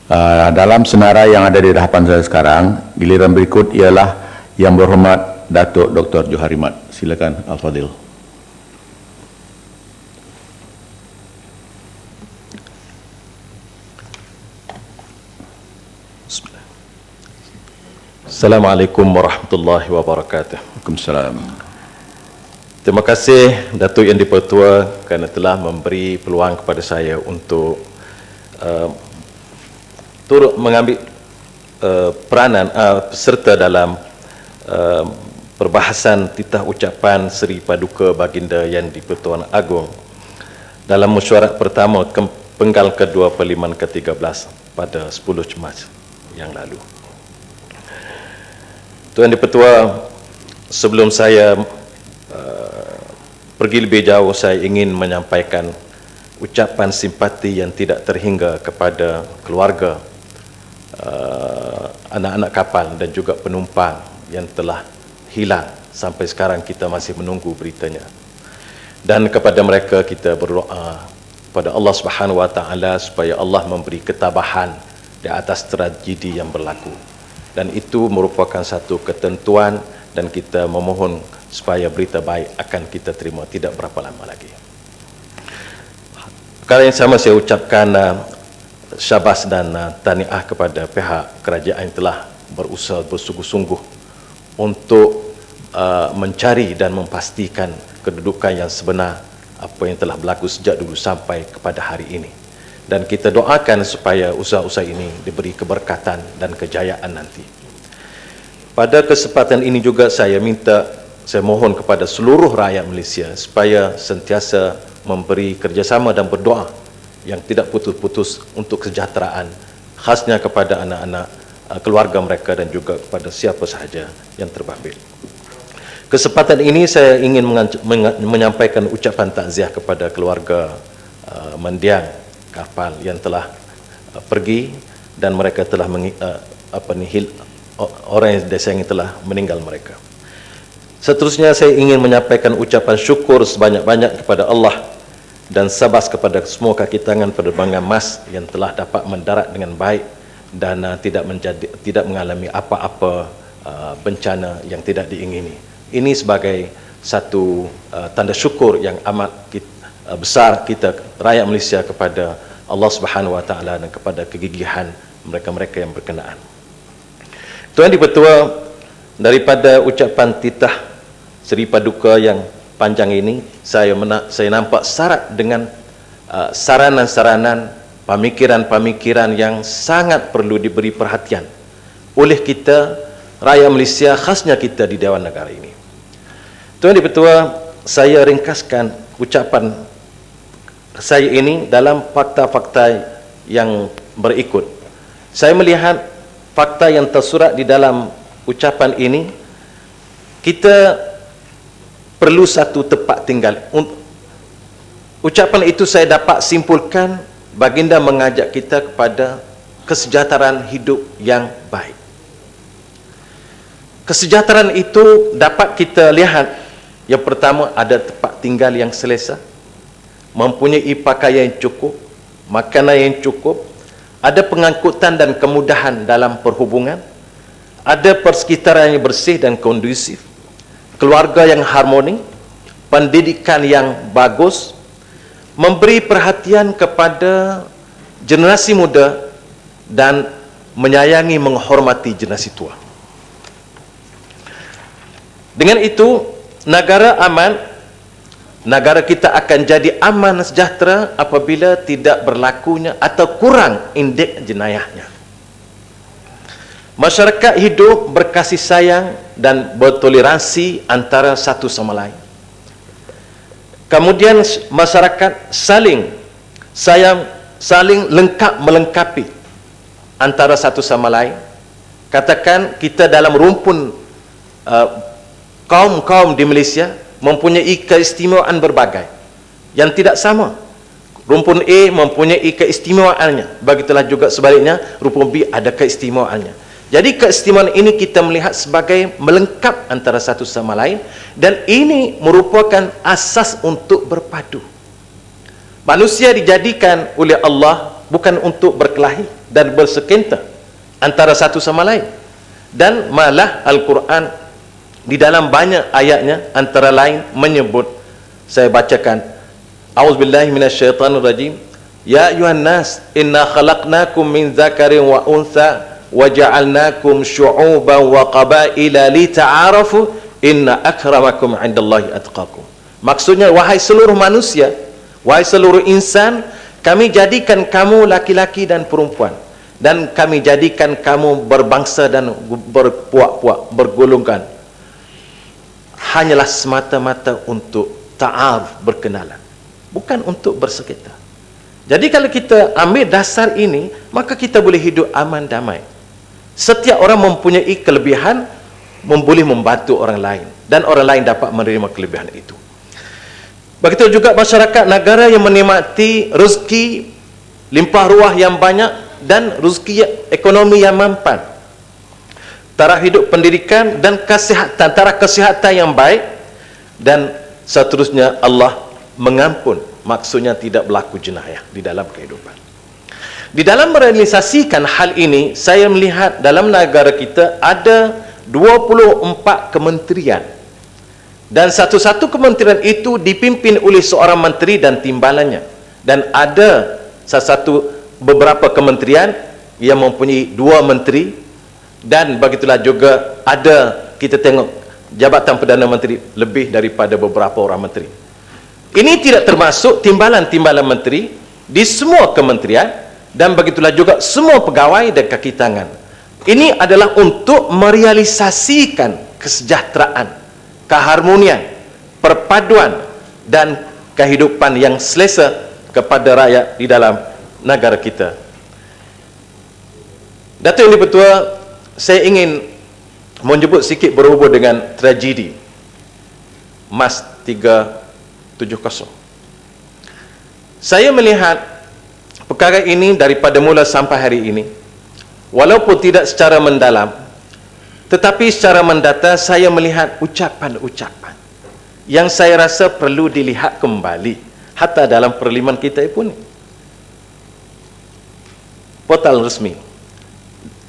Dalam senarai yang ada di hadapan saya sekarang, giliran berikut ialah Yang Berhormat Datuk Dr. Johari Mat. Silakan Al-Fadhil. Assalamualaikum warahmatullahi wabarakatuh. Waalaikumsalam. Terima kasih Datuk Yang di-Pertua kerana telah memberi peluang kepada saya untuk turut mengambil peranan serta dalam perbahasan titah ucapan Seri Paduka Baginda Yang di-Pertuan Agong dalam mesyuarat pertama penggal kedua Parlimen ke-13 pada 10 Mac yang lalu. Tuan di-Pertua, sebelum saya pergi lebih jauh, saya ingin menyampaikan ucapan simpati yang tidak terhingga kepada keluarga, anak-anak kapal dan juga penumpang yang telah hilang. Sampai sekarang kita masih menunggu beritanya. Dan kepada mereka kita berdoa pada Allah Subhanahu Wa Taala supaya Allah memberi ketabahan di atas tragedi yang berlaku. Dan itu merupakan satu ketentuan dan kita memohon supaya berita baik akan kita terima tidak berapa lama lagi. Perkara yang sama saya ucapkan syabas dan tahniah kepada pihak kerajaan yang telah berusaha bersungguh-sungguh untuk mencari dan memastikan kedudukan yang sebenar apa yang telah berlaku sejak dulu sampai kepada hari ini. Dan kita doakan supaya usaha-usaha ini diberi keberkatan dan kejayaan nanti. Pada kesempatan ini juga saya mohon kepada seluruh rakyat Malaysia supaya sentiasa memberi kerjasama dan berdoa yang tidak putus-putus untuk kesejahteraan, khasnya kepada anak-anak, keluarga mereka dan juga kepada siapa sahaja yang terbabit. Kesempatan ini saya ingin menyampaikan ucapan takziah kepada keluarga mendiang kapal yang telah pergi dan mereka telah orang yang disayangi telah meninggal mereka. Seterusnya saya ingin menyampaikan ucapan syukur sebanyak-banyak kepada Allah dan sabas kepada semua kaki tangan penerbangan MAS yang telah dapat mendarat dengan baik dan tidak mengalami apa-apa bencana yang tidak diingini. Ini sebagai satu tanda syukur yang amat besar kita rakyat Malaysia kepada Allah Subhanahu Wa Taala dan kepada kegigihan mereka-mereka yang berkenaan. Tuan di-Pertua, daripada ucapan titah Seri Paduka yang panjang ini, saya nampak syarat dengan saranan-saranan, pemikiran-pemikiran yang sangat perlu diberi perhatian oleh kita rakyat Malaysia, khasnya kita di Dewan Negara ini. Tuan di-Pertua, saya ringkaskan ucapan saya ini dalam fakta-fakta yang berikut. Saya melihat fakta yang tersurat di dalam ucapan ini, kita perlu satu tempat tinggal. Ucapan itu saya dapat simpulkan baginda mengajak kita kepada kesejahteraan hidup yang baik. Kesejahteraan itu dapat kita lihat, yang pertama ada tempat tinggal yang selesa, mempunyai pakaian yang cukup, makanan yang cukup, ada pengangkutan dan kemudahan dalam perhubungan, ada persekitaran yang bersih dan kondusif, keluarga yang harmoni, pendidikan yang bagus, memberi perhatian kepada generasi muda dan menyayangi menghormati generasi tua. Dengan itu, negara aman, negara kita akan jadi aman sejahtera apabila tidak berlakunya atau kurang indeks jenayahnya. Masyarakat hidup berkasih sayang dan bertoleransi antara satu sama lain. Kemudian masyarakat saling lengkap melengkapi antara satu sama lain. Katakan kita dalam rumpun kaum-kaum di Malaysia mempunyai keistimewaan berbagai yang tidak sama. Rumpun A mempunyai keistimewaannya, begitulah juga sebaliknya rumpun B ada keistimewaannya. Jadi keistimewaan ini kita melihat sebagai melengkap antara satu sama lain, dan ini merupakan asas untuk berpadu. Manusia dijadikan oleh Allah bukan untuk berkelahi dan bersengketa antara satu sama lain. Dan malah Al-Quran di dalam banyak ayatnya antara lain menyebut, saya bacakan, A'udzubillahi minasyaitonirrajim. Ya ayuhan nas, inna khalaqnakum min dzakarin wa untha wa ja'alnakum syu'uban wa qabaila lita'arafu inna akramakum 'indallahi atqakum. Maksudnya, wahai seluruh manusia, wahai seluruh insan, kami jadikan kamu laki-laki dan perempuan, dan kami jadikan kamu berbangsa dan berpuak-puak, bergolongan, hanyalah semata-mata untuk ta'aruf, berkenalan, bukan untuk bersengketa. Jadi kalau kita ambil dasar ini, maka kita boleh hidup aman damai. Setiap orang mempunyai kelebihan, boleh membantu orang lain, dan orang lain dapat menerima kelebihan itu. Begitu juga masyarakat negara yang menikmati rezeki limpah ruah yang banyak dan rezeki ekonomi yang mampan, taraf hidup, pendidikan dan kesihatan, taraf kesihatan yang baik, dan seterusnya Allah mengampun. Maksudnya tidak berlaku jenayah di dalam kehidupan. Di dalam merealisasikan hal ini, saya melihat dalam negara kita ada 24 kementerian, dan satu-satu kementerian itu dipimpin oleh seorang menteri dan timbalannya, dan ada beberapa kementerian yang mempunyai 2 menteri, dan begitulah juga ada, kita tengok jabatan Perdana Menteri lebih daripada beberapa orang menteri. Ini tidak termasuk timbalan-timbalan menteri di semua kementerian, dan begitulah juga semua pegawai dan kaki tangan. Ini adalah untuk merealisasikan kesejahteraan, keharmonian, perpaduan dan kehidupan yang selesa kepada rakyat di dalam negara kita. Datuk Yang Dipertua, saya ingin menyebut sikit berhubung dengan tragedi MAS 370. Saya melihat perkara ini daripada mula sampai hari ini, walaupun tidak secara mendalam, tetapi secara mendata saya melihat ucapan-ucapan yang saya rasa perlu dilihat kembali, hatta dalam parlimen kita pun, portal resmi.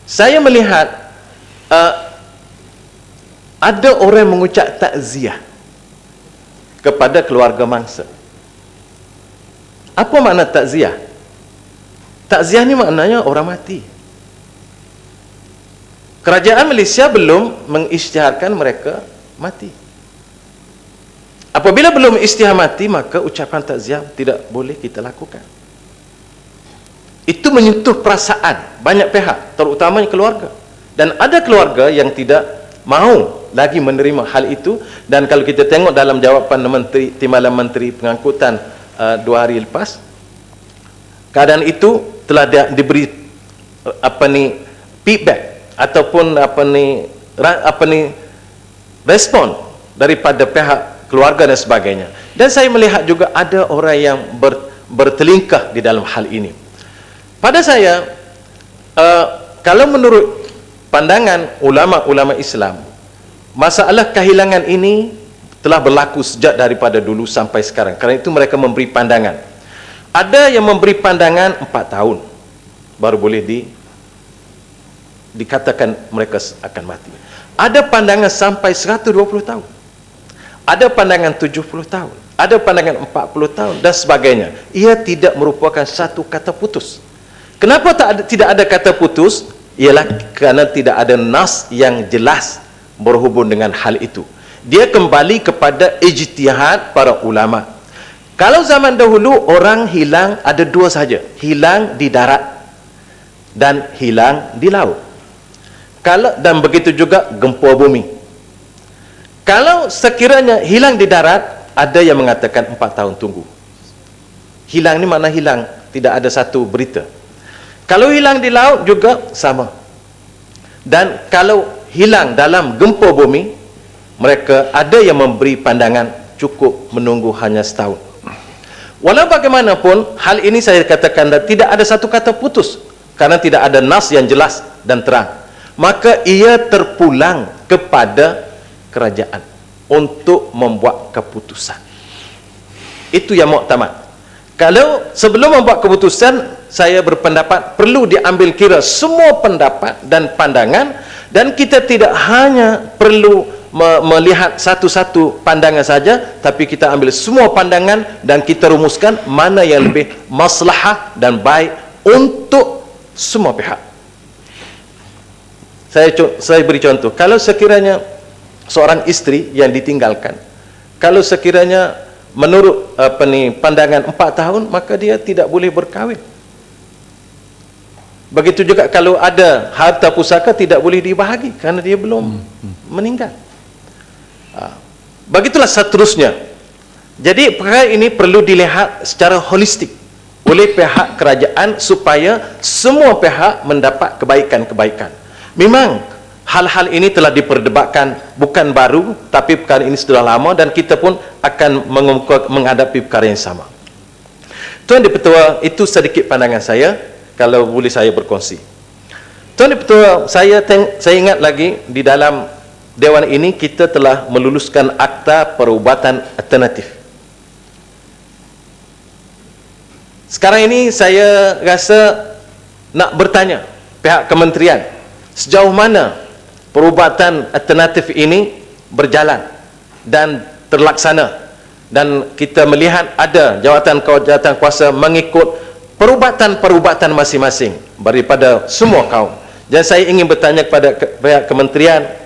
Saya melihat ada orang mengucap takziah kepada keluarga mangsa. Apa makna takziah? Takziah ni maknanya orang mati. Kerajaan Malaysia belum mengisytiharkan mereka mati. Apabila belum isytihar mati, maka ucapan takziah tidak boleh kita lakukan. Itu menyentuh perasaan banyak pihak, terutamanya keluarga. Dan ada keluarga yang tidak mahu lagi menerima hal itu, dan kalau kita tengok dalam jawapan timbalan Menteri Pengangkutan 2 hari lepas, keadaan itu telah diberi feedback ataupun respon daripada pihak keluarga dan sebagainya. Dan saya melihat juga ada orang yang bertelingkah di dalam hal ini. Pada saya, kalau menurut pandangan ulama-ulama Islam, masalah kehilangan ini telah berlaku sejak daripada dulu sampai sekarang. Kerana itu mereka memberi pandangan. Ada yang memberi pandangan 4 tahun baru boleh dikatakan mereka akan mati. Ada pandangan sampai 120 tahun. Ada pandangan 70 tahun. Ada pandangan 40 tahun dan sebagainya. Ia tidak merupakan satu kata putus. Kenapa tidak ada kata putus? Ialah kerana tidak ada nas yang jelas berhubung dengan hal itu. Dia kembali kepada ijtihad para ulama. Kalau zaman dahulu orang hilang ada 2 saja, hilang di darat dan hilang di laut. Dan begitu juga gempa bumi. Kalau sekiranya hilang di darat, ada yang mengatakan 4 tahun tunggu. Hilang ni makna hilang, tidak ada satu berita. Kalau hilang di laut juga sama. Dan kalau hilang dalam gempa bumi, mereka ada yang memberi pandangan cukup menunggu hanya setahun. Walau bagaimanapun, hal ini saya katakan tidak ada satu kata putus, karena tidak ada nas yang jelas dan terang. Maka ia terpulang kepada kerajaan untuk membuat keputusan. Itu yang muktamad. Kalau sebelum membuat keputusan, saya berpendapat perlu diambil kira semua pendapat dan pandangan, dan kita tidak hanya perlu melihat satu-satu pandangan saja, tapi kita ambil semua pandangan dan kita rumuskan mana yang lebih maslahah dan baik untuk semua pihak. Saya beri contoh, kalau sekiranya seorang isteri yang ditinggalkan, kalau sekiranya menurut pandangan 4 tahun, maka dia tidak boleh berkahwin. Begitu juga kalau ada harta pusaka, tidak boleh dibahagi kerana dia belum meninggal. Begitulah seterusnya. Jadi perkara ini perlu dilihat secara holistik oleh pihak kerajaan supaya semua pihak mendapat kebaikan-kebaikan. Memang hal-hal ini telah diperdebatkan, bukan baru, tapi perkara ini sudah lama dan kita pun akan menghadapi perkara yang sama. Tuan Dipertua, itu sedikit pandangan saya, kalau boleh saya berkongsi. Tuan Dipertua, saya ingat lagi di dalam Dewan ini kita telah meluluskan Akta Perubatan Alternatif. Sekarang ini saya rasa nak bertanya pihak kementerian, sejauh mana perubatan alternatif ini berjalan dan terlaksana, dan kita melihat ada jawatan kuasa mengikut perubatan-perubatan masing-masing daripada semua kaum. Dan saya ingin bertanya kepada pihak kementerian,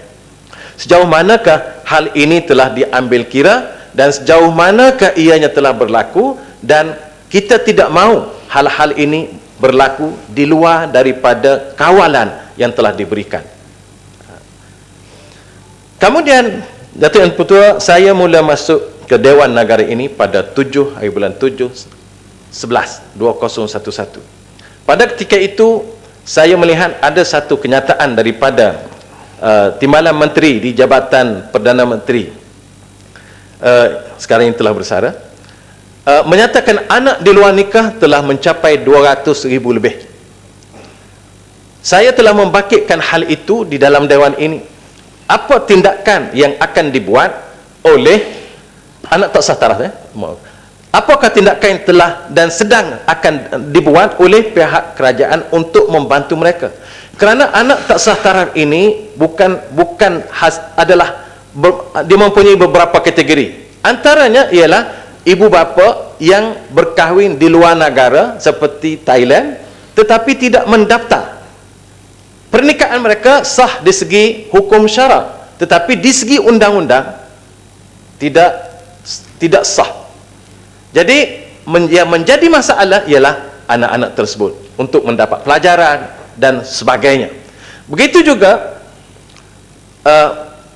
sejauh manakah hal ini telah diambil kira dan sejauh manakah ianya telah berlaku, dan kita tidak mahu hal-hal ini berlaku di luar daripada kawalan yang telah diberikan. Kemudian Datuk Yang Pertua, saya mula masuk ke Dewan Negara ini pada 7 hari bulan 7 11 2011. Pada ketika itu saya melihat ada satu kenyataan daripada Timbalan Menteri di Jabatan Perdana Menteri sekarang ini telah bersara, menyatakan anak di luar nikah telah mencapai 200,000 lebih. Saya telah membangkitkan hal itu di dalam Dewan ini. Apa tindakan yang akan dibuat oleh anak tak sah taraf? Apakah tindakan yang telah dan sedang akan dibuat oleh pihak kerajaan untuk membantu mereka? Kerana anak tak sah taraf ini dia mempunyai beberapa kategori. Antaranya ialah ibu bapa yang berkahwin di luar negara seperti Thailand tetapi tidak mendaftar. Pernikahan mereka sah di segi hukum syarak, tetapi di segi undang-undang tidak sah. Jadi yang menjadi masalah ialah anak-anak tersebut untuk mendapat pelajaran dan sebagainya. Begitu juga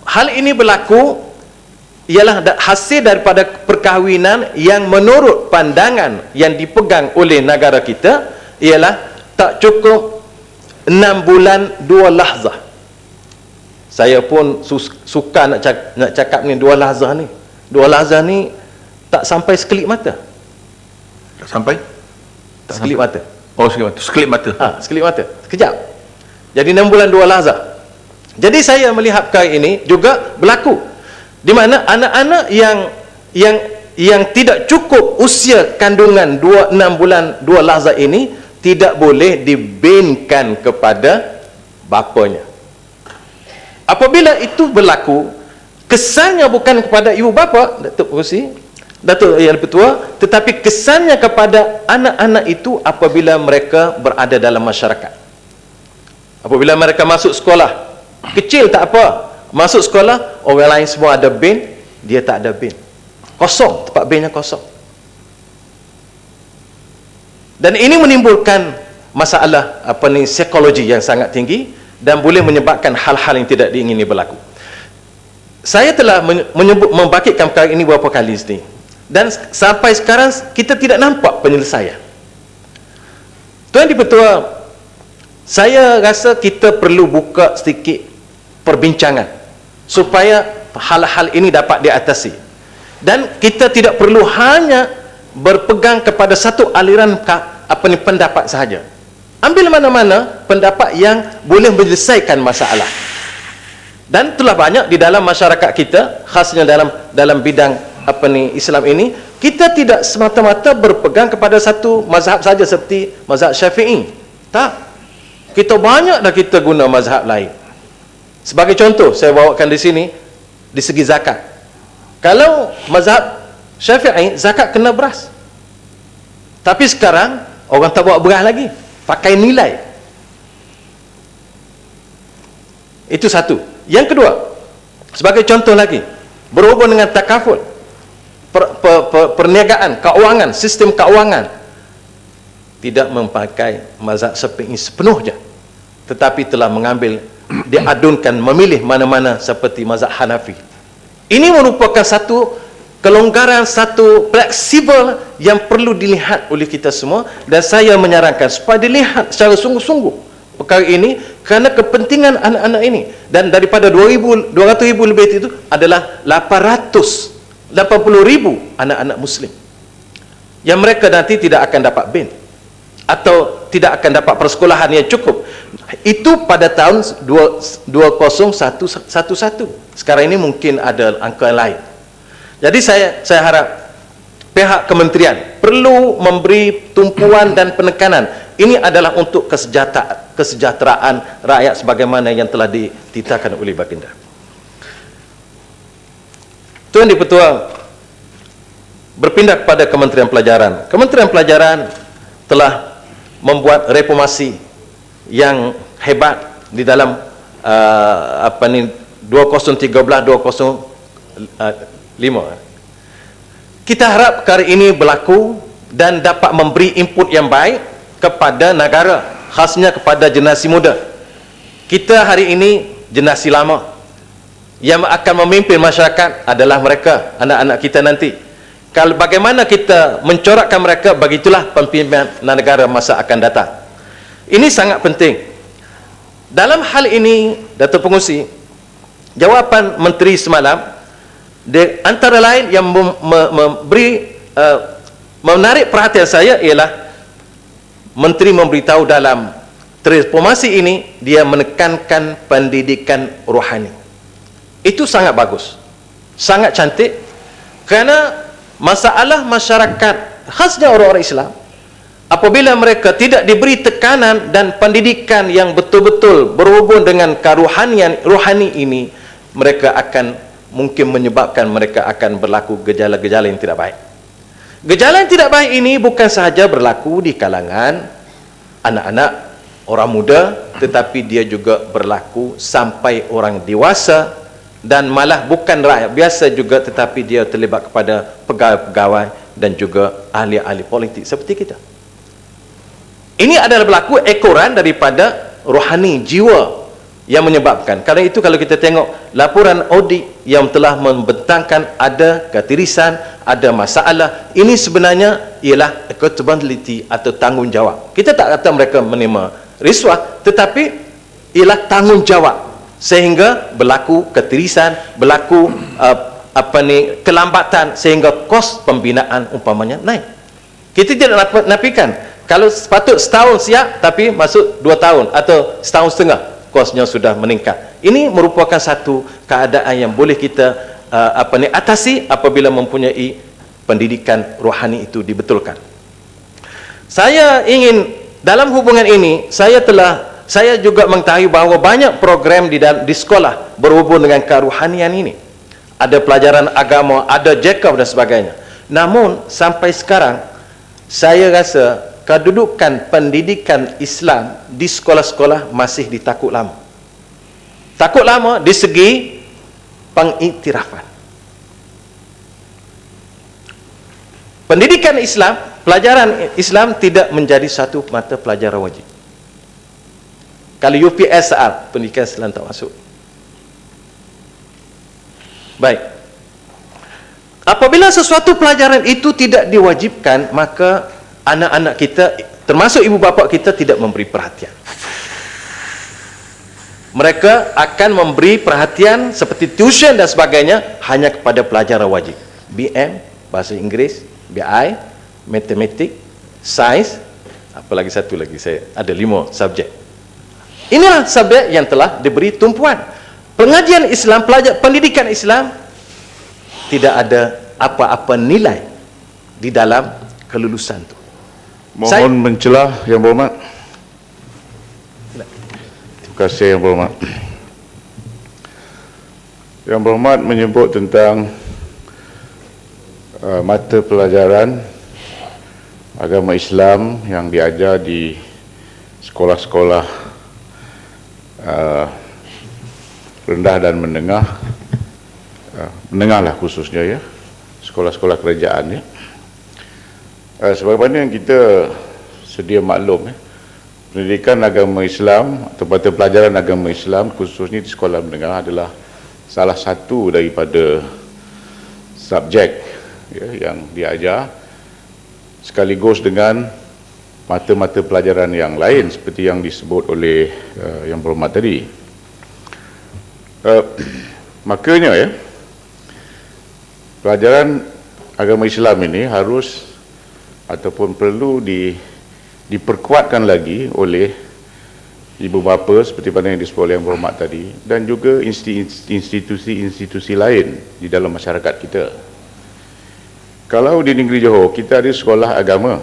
hal ini berlaku ialah hasil daripada perkahwinan yang menurut pandangan yang dipegang oleh negara kita ialah tak cukup 6 bulan 2 lahzah. Saya pun suka nak cakap ni 2 lahzah ni. 2 lahzah ni tak sampai sekelip mata. Tak sampai? Sekelip mata. Oh, sekelip mata. Sekelip mata. Sekelip mata. Sekejap. Jadi 6 bulan 2 lahzah. Jadi saya melihat perkara ini juga berlaku di mana anak-anak yang tidak cukup usia kandungan 6 bulan 2 lahzah ini tidak boleh dibinkan kepada bapanya. Apabila itu berlaku, kesannya bukan kepada ibu bapa, Datuk Yang Pertua, tetapi kesannya kepada anak-anak itu apabila mereka berada dalam masyarakat. Apabila mereka masuk sekolah, kecil tak apa, masuk sekolah, orang lain semua ada bin, dia tak ada bin. Kosong, tempat binnya kosong. Dan ini menimbulkan masalah psikologi yang sangat tinggi dan boleh menyebabkan hal-hal yang tidak diingini berlaku. Saya telah membangkitkan perkara ini beberapa kali sini. Dan sampai sekarang kita tidak nampak penyelesaian. Tuan Dipertua, saya rasa kita perlu buka sedikit perbincangan supaya hal-hal ini dapat diatasi. Dan kita tidak perlu hanya berpegang kepada satu aliran pendapat sahaja. Ambil mana-mana pendapat yang boleh menyelesaikan masalah. Dan telah banyak di dalam masyarakat kita, khasnya dalam bidang Islam ini, kita tidak semata-mata berpegang kepada satu mazhab saja seperti mazhab Syafi'i. Tak. Kita banyak dah kita guna mazhab lain. Sebagai contoh, saya bawakan di sini di segi zakat. Kalau mazhab Syafi'i, zakat kena beras. Tapi sekarang orang tak bawa beras lagi, pakai nilai. Itu satu. Yang kedua, sebagai contoh lagi, berhubung dengan takaful, perniagaan, keuangan, sistem keuangan, tidak memakai mazhab Syafi'i sepenuhnya, tetapi telah mengambil, diadunkan, memilih mana-mana seperti mazhab Hanafi. Ini merupakan satu kelonggaran, satu fleksibel yang perlu dilihat oleh kita semua, dan saya menyarankan supaya dilihat secara sungguh-sungguh perkara ini kerana kepentingan anak-anak ini. Dan daripada 200,000 lebih itu adalah 880,000 anak-anak Muslim yang mereka nanti tidak akan dapat BEN atau tidak akan dapat persekolahan yang cukup. Itu pada tahun 2011. Sekarang ini mungkin ada angka lain. Jadi saya harap pihak kementerian perlu memberi tumpuan dan penekanan. Ini adalah untuk kesejahteraan rakyat sebagaimana yang telah dititahkan oleh Baginda. Tuan Di-Pertua, berpindah kepada Kementerian Pelajaran. Kementerian Pelajaran telah membuat reformasi yang hebat di dalam 2013-2005. Kita harap perkara ini berlaku dan dapat memberi input yang baik kepada negara, khasnya kepada generasi muda. Kita hari ini generasi lama, yang akan memimpin masyarakat adalah mereka, anak-anak kita nanti. Kalau bagaimana kita mencorakkan mereka, begitulah pemimpinan negara masa akan datang. Ini sangat penting. Dalam hal ini, Datuk Pengerusi, jawapan Menteri semalam, antara lain yang menarik perhatian saya ialah Menteri memberitahu dalam transformasi ini dia menekankan pendidikan rohani. Itu sangat bagus, sangat cantik, kerana masalah masyarakat, khasnya orang-orang Islam, apabila mereka tidak diberi tekanan dan pendidikan yang betul-betul berhubung dengan kerohanian rohani ini, mereka akan mungkin menyebabkan mereka akan berlaku gejala-gejala yang tidak baik. Gejala yang tidak baik ini bukan sahaja berlaku di kalangan anak-anak, orang muda, tetapi dia juga berlaku sampai orang dewasa, dan malah bukan rakyat biasa juga, tetapi dia terlibat kepada pegawai-pegawai dan juga ahli-ahli politik seperti kita. Ini adalah berlaku ekoran daripada rohani, jiwa yang menyebabkan. Karena itu kalau kita tengok laporan audit yang telah membentangkan ada ketirisan, ada masalah, ini sebenarnya ialah accountability atau tanggungjawab. Kita tak kata mereka menerima riswah, tetapi ialah tanggungjawab, sehingga berlaku ketirisan, berlaku kelambatan, sehingga kos pembinaan umpamanya naik. Kita tidak nafikan kalau sepatut setahun siap tapi masuk 2 tahun atau setahun setengah, kosnya sudah meningkat. Ini merupakan satu keadaan yang boleh kita atasi apabila mempunyai pendidikan rohani itu dibetulkan. Saya ingin dalam hubungan ini, saya juga mengetahui bahawa banyak program di sekolah berhubung dengan kerohanian ini. Ada pelajaran agama, ada JECOV dan sebagainya. Namun sampai sekarang saya rasa kedudukan pendidikan Islam di sekolah-sekolah masih ditakut lama. Takut lama di segi pengiktirafan. Pendidikan Islam, pelajaran Islam tidak menjadi satu mata pelajaran wajib. Kalau UPSR, pendidikan Islam tak masuk. Baik. Apabila sesuatu pelajaran itu tidak diwajibkan, maka anak-anak kita, termasuk ibu bapa kita, tidak memberi perhatian. Mereka akan memberi perhatian seperti tuition dan sebagainya hanya kepada pelajaran wajib. BM, Bahasa Inggeris, BI, Matematik, Sains, apa lagi satu lagi, saya ada 5 subjek. Inilah subjek yang telah diberi tumpuan. Pengajian Islam, pendidikan Islam, tidak ada apa-apa nilai di dalam kelulusan itu. Mohon mencelah Yang Berhormat. Terima kasih Yang Berhormat. Yang Berhormat menyebut tentang mata pelajaran agama Islam yang diajar di sekolah-sekolah rendah dan menengah, menengahlah khususnya ya, sekolah-sekolah kerajaan ya. Sebagaimana yang kita sedia maklum ya, pendidikan agama Islam atau mata pelajaran agama Islam khususnya di sekolah menengah adalah salah satu daripada subjek ya, yang diajar sekaligus dengan mata-mata pelajaran yang lain seperti yang disebut oleh Yang Berhormat tadi. Makanya ya, pelajaran agama Islam ini harus ataupun perlu diperkuatkan lagi oleh ibu bapa seperti mana yang disebut oleh Yang Berhormat tadi, dan juga institusi-institusi lain di dalam masyarakat kita. Kalau di negeri Johor kita ada sekolah agama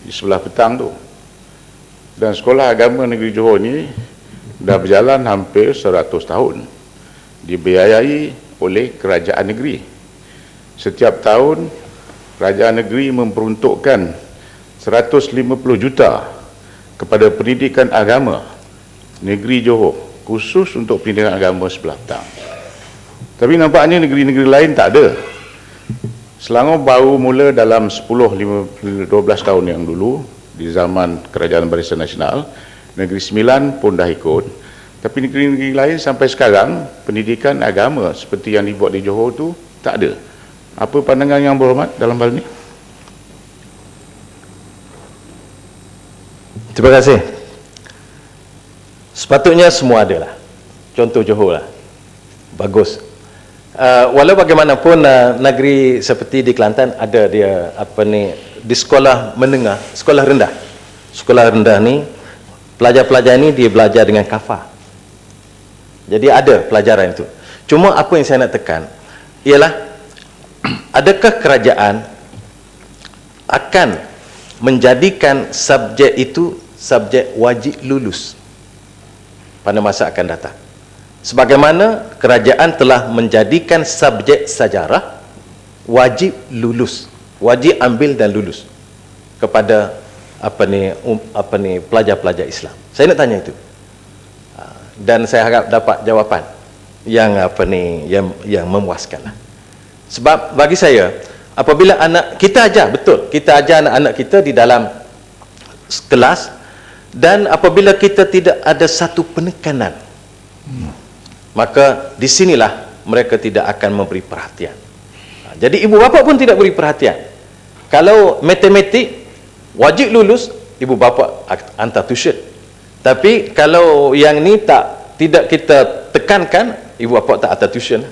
di sebelah petang tu, dan sekolah agama negeri Johor ni dah berjalan hampir 100 tahun, dibiayai oleh kerajaan negeri. Setiap tahun kerajaan negeri memperuntukkan 150 juta kepada pendidikan agama negeri Johor, khusus untuk pendidikan agama sebelah petang. Tapi nampaknya negeri-negeri lain tak ada. Selangor baru mula dalam 10-12 tahun yang dulu, di zaman Kerajaan Barisan Nasional. Negeri Sembilan pun dah ikut. Tapi negeri-negeri lain sampai sekarang, pendidikan agama seperti yang dibuat di Johor tu tak ada. Apa pandangan Yang Berhormat dalam hal ini? Terima kasih. Sepatutnya semua ada lah. Contoh Johor lah. Bagus. Walau bagaimanapun negeri seperti di Kelantan ada dia di sekolah menengah, sekolah rendah. Sekolah rendah ni pelajar-pelajar ni dia belajar dengan kafah. Jadi ada pelajaran itu. Cuma apa yang saya nak tekan ialah adakah kerajaan akan menjadikan subjek itu subjek wajib lulus pada masa akan datang? Sebagaimana kerajaan telah menjadikan subjek sejarah wajib lulus, wajib ambil dan lulus kepada pelajar-pelajar Islam. Saya nak tanya itu, dan saya harap dapat jawapan yang yang memuaskan. Sebab bagi saya, apabila anak kita ajar, betul, kita ajar anak-anak kita di dalam kelas, dan apabila kita tidak ada satu penekanan, maka di sinilah mereka tidak akan memberi perhatian. Jadi ibu bapa pun tidak beri perhatian. Kalau matematik wajib lulus, ibu bapa hantar tuition. Tapi kalau yang ni tidak kita tekankan, ibu bapa tak hantar tuition.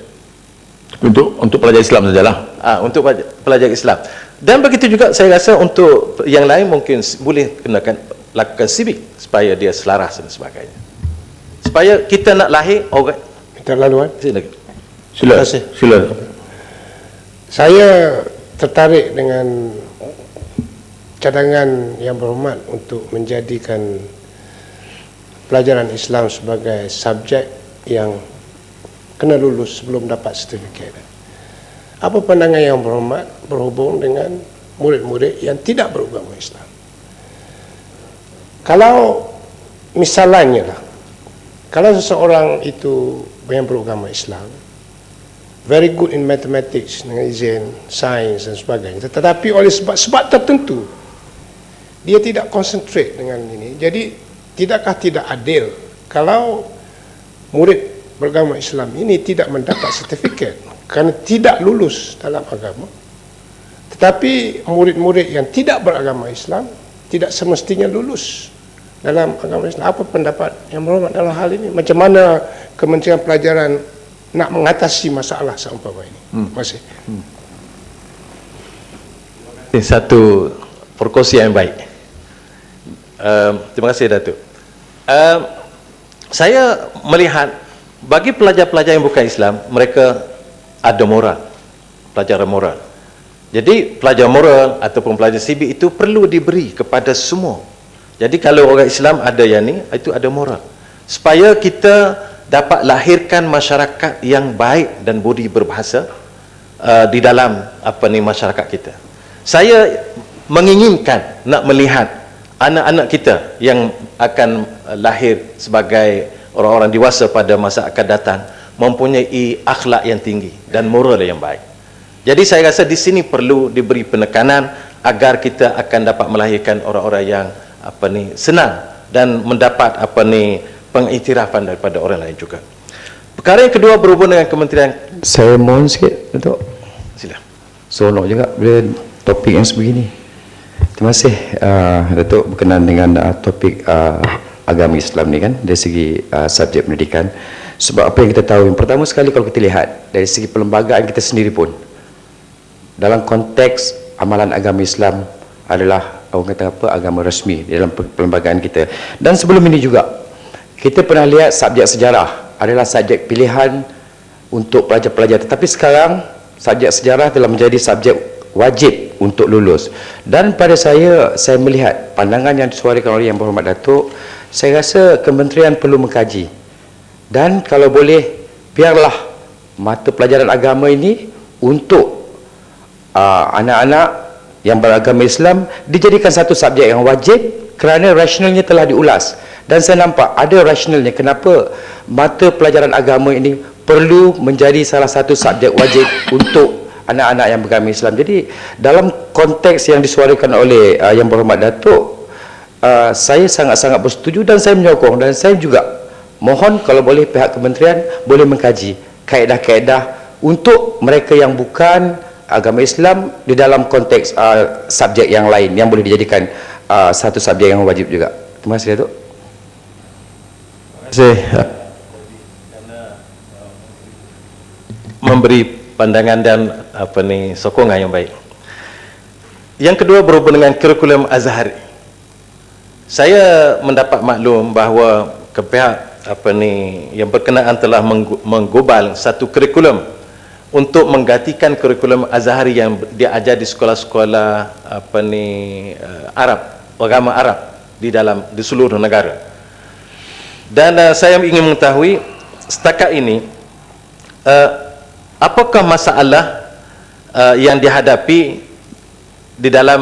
Untuk pelajar Islam sajalah. Untuk pelajar Islam. Dan begitu juga saya rasa untuk yang lain mungkin boleh lakukan civic supaya dia selaras dan sebagainya. Supaya kita nak lahir orang. Kita laluan. Sila. Saya tertarik dengan cadangan Yang Berhormat untuk menjadikan pelajaran Islam sebagai subjek yang kena lulus sebelum dapat sertifikat. Apa pandangan Yang Berhormat berhubung dengan murid-murid yang tidak beragama Islam? Kalau misalnya lah, kalau seseorang itu yang beragama Islam, very good in mathematics, dengan izin, sains dan sebagainya, tetapi oleh sebab tertentu dia tidak concentrate dengan ini. Jadi tidakkah tidak adil kalau murid beragama Islam ini tidak mendapat sertifikat kerana tidak lulus dalam agama, tetapi murid-murid yang tidak beragama Islam tidak semestinya lulus dalam agama Islam? Apa pendapat Yang Berhormat dalam hal ini? Macam mana Kementerian Pelajaran nak mengatasi masalah seumpama ini? Terima kasih. Satu perkongsian yang baik. Terima kasih Datuk. Saya melihat bagi pelajar-pelajar yang bukan Islam, mereka ada moral. pelajaran moral. Jadi pelajaran moral ataupun pelajaran civic itu perlu diberi kepada semua. Jadi kalau orang Islam ada yang ni, itu ada moral. Supaya kita dapat lahirkan masyarakat yang baik dan budi berbahasa di dalam masyarakat kita. Saya menginginkan nak melihat anak-anak kita yang akan lahir sebagai orang-orang dewasa pada masa akan datang mempunyai akhlak yang tinggi dan moral yang baik. Jadi saya rasa di sini perlu diberi penekanan agar kita akan dapat melahirkan orang-orang yang senang dan mendapat pengiktirafan daripada orang lain juga. Perkara yang kedua berhubung dengan kementerian. Saya mohon sikit, Datuk. Sila. Seronok juga bila topik yang sebegini. Terima kasih Datuk berkenan dengan topik agama Islam ni kan dari segi subjek pendidikan. Sebab apa yang kita tahu, yang pertama sekali kalau kita lihat dari segi perlembagaan kita sendiri pun, dalam konteks amalan agama Islam adalah orang kata apa, agama rasmi dalam perlembagaan kita. Dan sebelum ini juga kita pernah lihat subjek sejarah adalah subjek pilihan untuk pelajar-pelajar, tetapi sekarang subjek sejarah telah menjadi subjek wajib untuk lulus. Dan pada saya melihat pandangan yang disuarakan oleh Yang Berhormat Datuk, saya rasa kementerian perlu mengkaji, dan kalau boleh biarlah mata pelajaran agama ini untuk anak-anak yang beragama Islam dijadikan satu subjek yang wajib kerana rasionalnya telah diulas. Dan saya nampak ada rasionalnya kenapa mata pelajaran agama ini perlu menjadi salah satu subjek wajib untuk anak-anak yang beragama Islam. Jadi dalam konteks yang disuarakan oleh Yang Berhormat Datuk, saya sangat-sangat bersetuju dan saya menyokong, dan saya juga mohon kalau boleh pihak kementerian boleh mengkaji kaedah-kaedah untuk mereka yang bukan agama Islam di dalam konteks subjek yang lain yang boleh dijadikan satu subjek yang wajib juga. Terima kasih Datuk. Terima kasih memberi pandangan dan sokongan yang baik. Yang kedua berhubung dengan kurikulum Azhari. Saya mendapat maklum bahawa pihak yang berkenaan telah menggubal satu kurikulum untuk menggantikan kurikulum Azhari yang diajar di sekolah-sekolah Arab, agama Arab di seluruh negara. Dan saya ingin mengetahui setakat ini apakah masalah yang dihadapi di dalam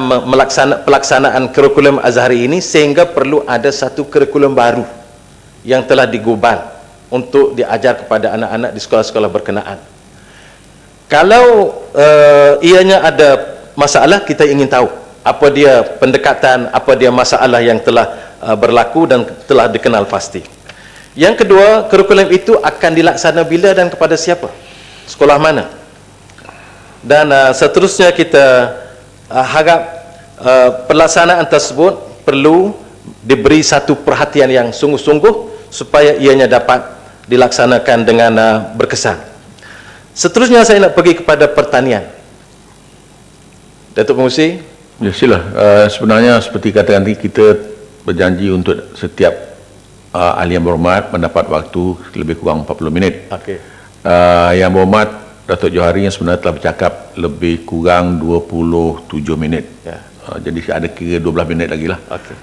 pelaksanaan kurikulum Azhari ini sehingga perlu ada satu kurikulum baru yang telah digubal untuk diajar kepada anak-anak di sekolah-sekolah berkenaan. Kalau ianya ada masalah, kita ingin tahu apa dia pendekatan, apa dia masalah yang telah berlaku dan telah dikenal pasti. Yang kedua, kurikulum itu akan dilaksana bila dan kepada siapa? Sekolah mana? Dan seterusnya kita harap pelaksanaan tersebut perlu diberi satu perhatian yang sungguh-sungguh supaya ianya dapat dilaksanakan dengan berkesan. Seterusnya saya nak pergi kepada pertanian. Datuk Pengerusi. Ya, sila. Sebenarnya seperti kata nanti kita berjanji untuk setiap ahli yang berhormat mendapat waktu lebih kurang 40 minit. Okey. Yang berhormat Datuk Johari yang sebenarnya telah bercakap lebih kurang 27 minit. Ya. Jadi ada kira 12 minit lagi lah. Okey.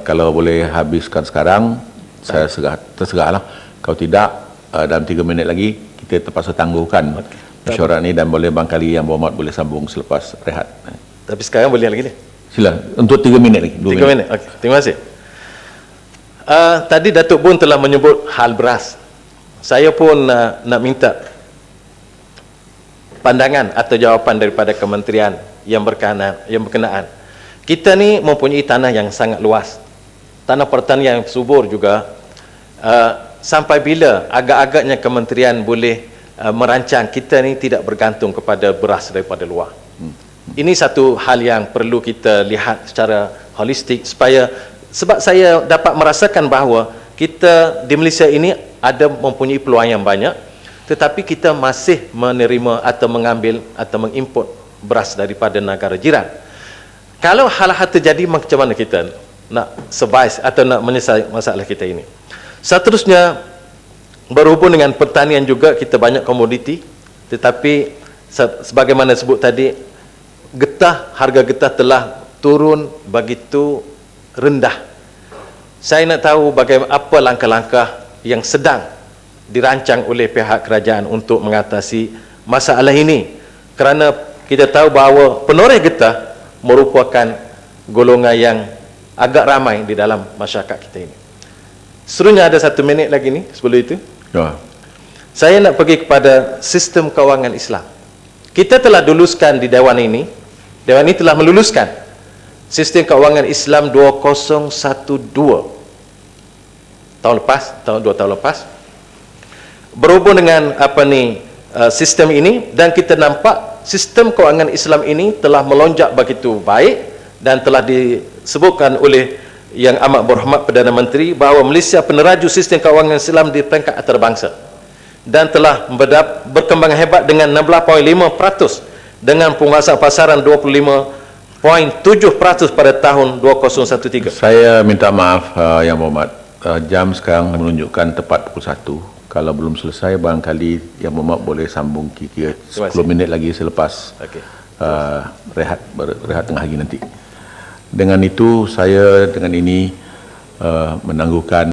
Kalau boleh habiskan sekarang, saya terserahlah. Kalau tidak, dalam 3 minit lagi kita terpaksa tangguhkan mesyuarat ni, dan boleh barangkali Yang Berhormat boleh sambung selepas rehat. Tapi sekarang boleh lagi ni? Sila, untuk 3 minit lagi. 3 minit. Okey, terima kasih. Tadi Datuk pun telah menyebut hal beras. Saya pun nak minta pandangan atau jawapan daripada kementerian yang berkenaan. Kita ni mempunyai tanah yang sangat luas. Tanah pertanian yang subur juga. Sampai bila agak-agaknya kementerian boleh merancang kita ni tidak bergantung kepada beras daripada luar. Ini satu hal yang perlu kita lihat secara holistik sebab saya dapat merasakan bahawa kita di Malaysia ini ada mempunyai peluang yang banyak, tetapi kita masih menerima atau mengambil atau mengimport beras daripada negara jiran. Kalau hal-hal terjadi, macam mana kita nak survive atau nak menyelesaikan masalah kita ini? Seterusnya berhubung dengan pertanian juga, kita banyak komoditi, tetapi sebagaimana sebut tadi, harga getah telah turun begitu rendah. Saya nak tahu bagaimana apa langkah-langkah yang sedang dirancang oleh pihak kerajaan untuk mengatasi masalah ini, kerana kita tahu bahawa penoreh getah merupakan golongan yang agak ramai di dalam masyarakat kita ini. Seterusnya ada 1 minit lagi ni sebelum itu. Ya. Saya nak pergi kepada sistem kewangan Islam. Kita telah luluskan di Dewan ini telah meluluskan sistem kewangan Islam 2012 tahun lepas, 2 tahun lepas, berhubung dengan sistem ini, dan kita nampak sistem kewangan Islam ini telah melonjak begitu baik, dan telah disebutkan oleh Yang Amat Berhormat Perdana Menteri bahawa Malaysia peneraju sistem kewangan Islam di peringkat antarabangsa, dan telah berkembang hebat dengan 16.5% dengan penguasaan pasaran 25.7% pada tahun 2013. Saya minta maaf Yang Berhormat, jam sekarang menunjukkan tepat pukul 1. Kalau belum selesai, barangkali Yang Berhormat boleh sambung kira 10 minit lagi selepas rehat tengah hari nanti. Dengan itu, saya dengan ini menangguhkan